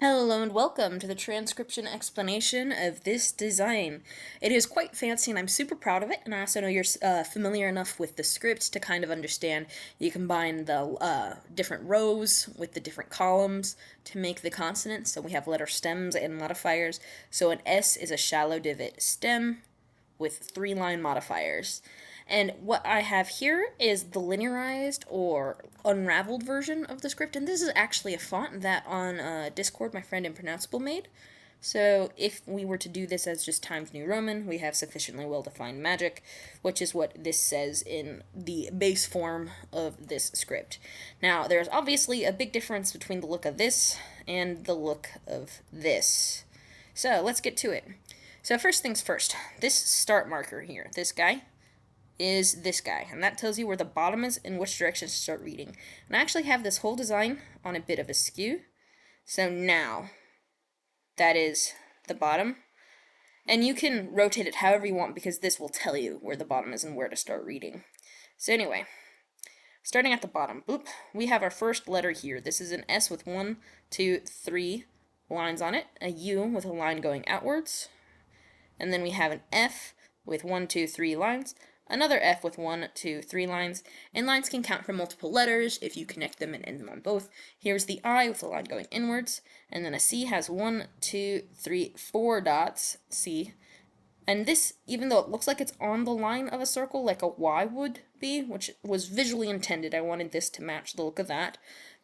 Hello and welcome to the transcription explanation of this design. It is quite fancy and I'm super proud of it, and I also know you're familiar enough with the script to kind of understand you combine the different rows with the different columns to make the consonants. So we have letter stems and modifiers. So an S is a shallow divot stem with 3-line modifiers. And what I have here is the linearized or unraveled version of the script, and this is actually a font that on Discord my friend Impronounceable made. So if we were to do this as just Times New Roman, we have sufficiently well-defined magic, which is what this says in the base form of this script. Now, there's obviously a big difference between the look of this and the look of this. So let's get to it. So first things first, this start marker here, this guy, is this guy, and that tells you where the bottom is and which direction to start reading. And I actually have this whole design on a bit of a skew. So now, that is the bottom. And you can rotate it however you want because this will tell you where the bottom is and where to start reading. So anyway, starting at the bottom, we have our first letter here. This is an S with 1, 2, 3 lines on it, a U with a line going outwards, and then we have an F with 1, 2, 3 lines, another F with 1, 2, 3 lines, and lines can count for multiple letters if you connect them and end them on both. Here's the I with a line going inwards, and then a C has 1, 2, 3, 4 dots, C. And this, even though it looks like it's on the line of a circle like a Y would be, which was visually intended, I wanted this to match the look of that,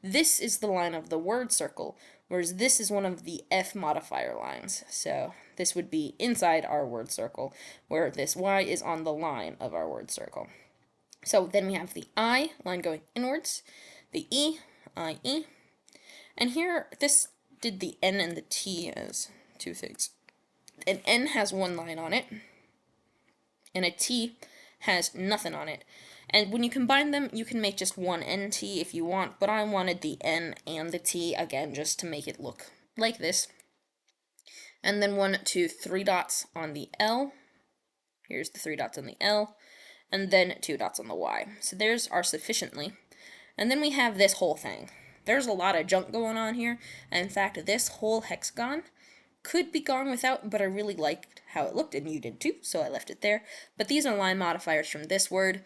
this is the line of the word circle, whereas this is one of the F modifier lines. So this would be inside our word circle, where this Y is on the line of our word circle. So then we have the I, line going inwards, the E, I, E, and here this did the N and the T as two things. An N has 1 line on it, and a T has nothing on it. And when you combine them, you can make just one NT if you want, but I wanted the N and the T, again, just to make it look like this. And then 1, 2, 3 dots on the L. Here's the 3 dots on the L. And then 2 dots on the Y. So there's our sufficiently. And then we have this whole thing. There's a lot of junk going on here. And in fact, this whole hexagon could be gone without, but I really liked how it looked, and you did too, so I left it there. But these are line modifiers from this word.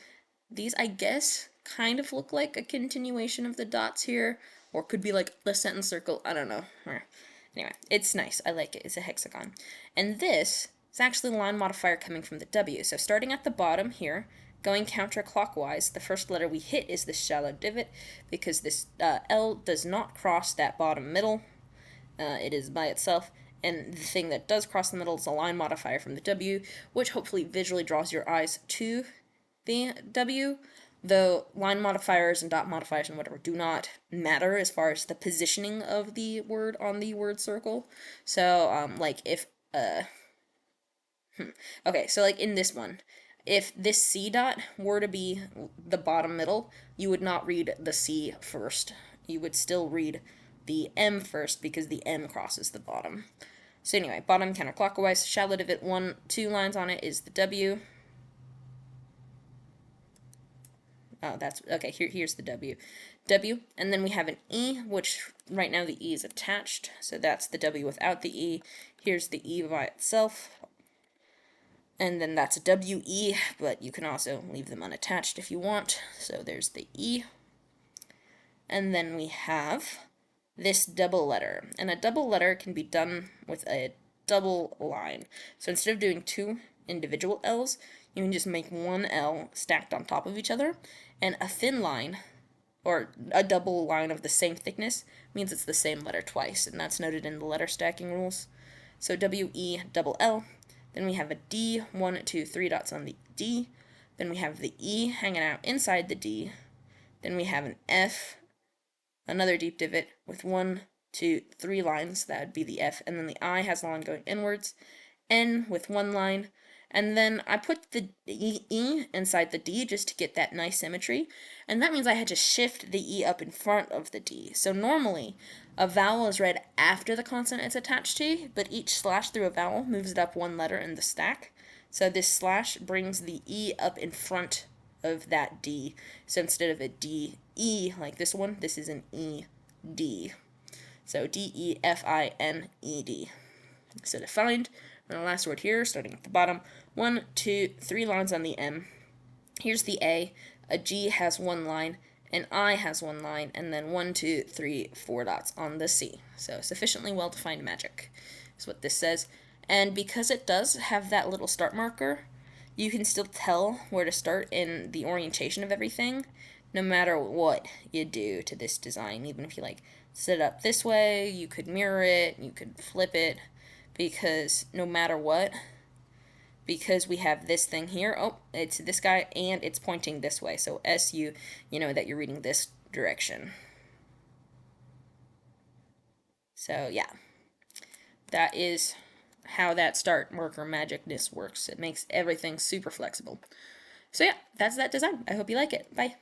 These, I guess, kind of look like a continuation of the dots here, or could be like the sentence circle, I don't know. Anyway, it's nice, I like it, it's a hexagon. And this is actually a line modifier coming from the W, so starting at the bottom here, going counterclockwise, the first letter we hit is this shallow divot, because this L does not cross that bottom middle, it is by itself. And the thing that does cross the middle is a line modifier from the W, which hopefully visually draws your eyes to the W, though line modifiers and dot modifiers and whatever do not matter as far as the positioning of the word on the word circle. So, like if, okay, so like in this one, if this C dot were to be the bottom middle, you would not read the C first. You would still read the M first because the M crosses the bottom. So anyway, bottom counterclockwise, shallow divot, 1, 2 lines on it is the W. Oh, that's, okay, here's the W. W, and then we have an E, which right now the E is attached, so that's the W without the E. Here's the E by itself. And then that's a WE, but you can also leave them unattached if you want. So there's the E. And then we have this double letter. And a double letter can be done with a double line. So instead of doing 2 individual L's, you can just make 1 L stacked on top of each other. And a thin line, or a double line of the same thickness, means it's the same letter twice. And that's noted in the letter stacking rules. So WE double L. Then we have a D, 1, 2, 3 dots on the D. Then we have the E hanging out inside the D. Then we have an F, another deep divot with 1, 2, 3 lines, that would be the F, and then the I has a line going inwards, N with 1 line, and then I put the E inside the D just to get that nice symmetry, and that means I had to shift the E up in front of the D. So normally, a vowel is read after the consonant it's attached to, but each slash through a vowel moves it up 1 letter in the stack, so this slash brings the E up in front of that D. So instead of a D, E, like this one, this is an E, D. So defined. So defined. And the last word here, starting at the bottom. 1, 2, 3 lines on the M. Here's the A G has 1 line, an I has 1 line, and then 1, 2, 3, 4 dots on the C. So sufficiently well-defined magic is what this says. And because it does have that little start marker, you can still tell where to start in the orientation of everything, no matter what you do to this design. Even if you like set it up this way, you could mirror it, you could flip it, because no matter what, because we have this thing here, oh, it's this guy, and it's pointing this way, so SU, you know that you're reading this direction. So yeah, that is how that start marker magicness works. It makes everything super flexible. So yeah, that's that design. I hope you like it. Bye.